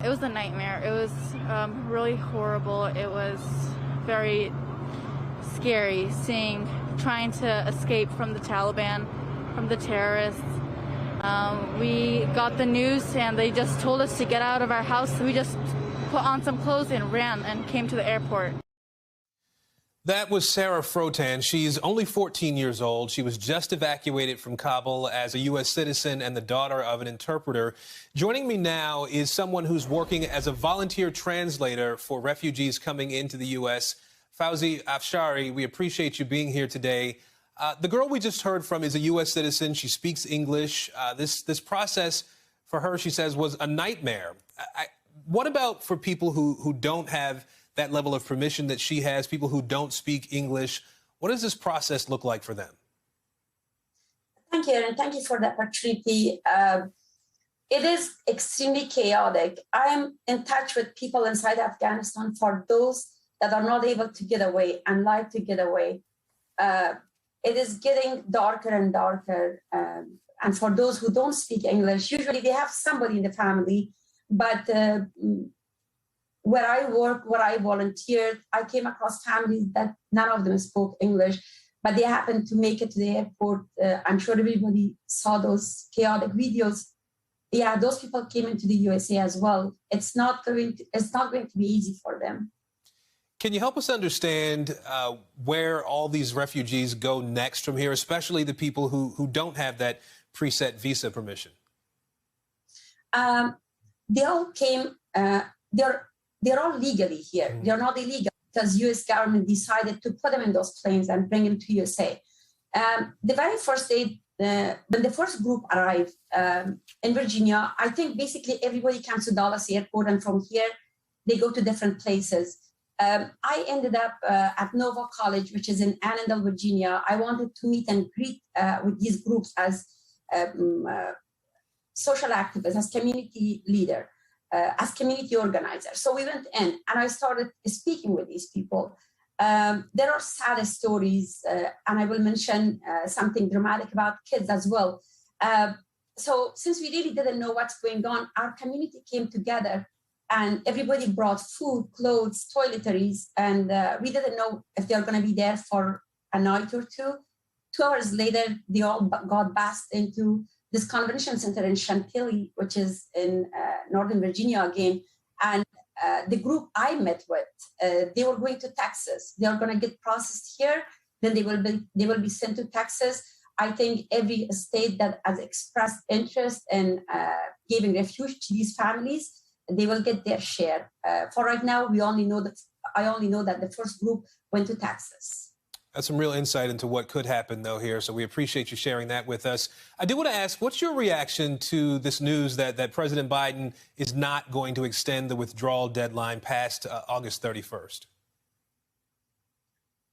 It was a nightmare. It was really horrible. It was very scary trying to escape from the Taliban, from the terrorists. We got the news and they just told us to get out of our house. So we just put on some clothes and ran and came to the airport. That was Sarah Frotan. She's only 14 years old. She was just evacuated from Kabul as a U.S. citizen and the daughter of an interpreter. Joining me now is someone who's working as a volunteer translator for refugees coming into the U.S. Fauzi Afshari, we appreciate you being here today. The girl we just heard from is a U.S. citizen. She speaks English. This process for her, she says, was a nightmare. What about for people who don't have that level of permission that she has, people who don't speak English? What does this process look like for them? Thank you, and thank you for the opportunity. It is extremely chaotic. I am in touch with people inside Afghanistan for those that are not able to get away and like to get away. It is getting darker and darker. And for those who don't speak English, usually they have somebody in the family, but where I work, where I volunteered, I came across families that none of them spoke English, but they happened to make it to the airport. I'm sure everybody saw those chaotic videos. Yeah, those people came into the USA as well. It's not going to be easy for them. Can you help us understand where all these refugees go next from here, especially the people who don't have that preset visa permission? They all came, they're all legally here. They're not illegal because U.S. government decided to put them in those planes and bring them to USA. The very first day, when the first group arrived in Virginia, I think basically everybody comes to Dallas Airport, and from here, they go to different places. I ended up at Nova College, which is in Annandale, Virginia. I wanted to meet and greet with these groups as social activists, as community leader, as community organizer. So we went in and I started speaking with these people. There are sad stories, and I will mention something dramatic about kids as well. So since we really didn't know what's going on, our community came together and everybody brought food, clothes, toiletries, and we didn't know if they were going to be there for a night or two. 2 hours later, they all got bussed into this convention center in Chantilly, which is in Northern Virginia again. And the group I met with, they were going to Texas. They are going to get processed here. Then they will be sent to Texas. I think every state that has expressed interest in giving refuge to these families, they will get their share. For right now, I only know that the first group went to Texas. That's some real insight into what could happen, though, here. So we appreciate you sharing that with us. I do want to ask, what's your reaction to this news that President Biden is not going to extend the withdrawal deadline past August 31st?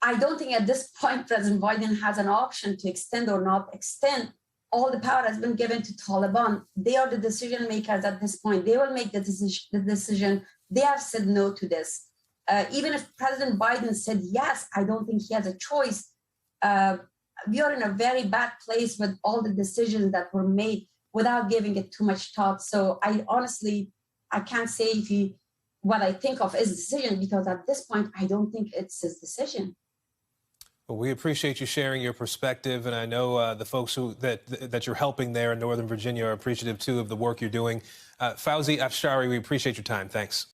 I don't think at this point President Biden has an option to extend or not extend. All the power has been given to Taliban. They are the decision makers at this point. They will make the decision. They have said no to this. Even if President Biden said yes, I don't think he has a choice. We are in a very bad place with all the decisions that were made without giving it too much thought. So I can't say what I think of his decision, because at this point, I don't think it's his decision. Well, we appreciate you sharing your perspective, and I know the folks that you're helping there in Northern Virginia are appreciative, too, of the work you're doing. Fauzi Afshari, we appreciate your time. Thanks.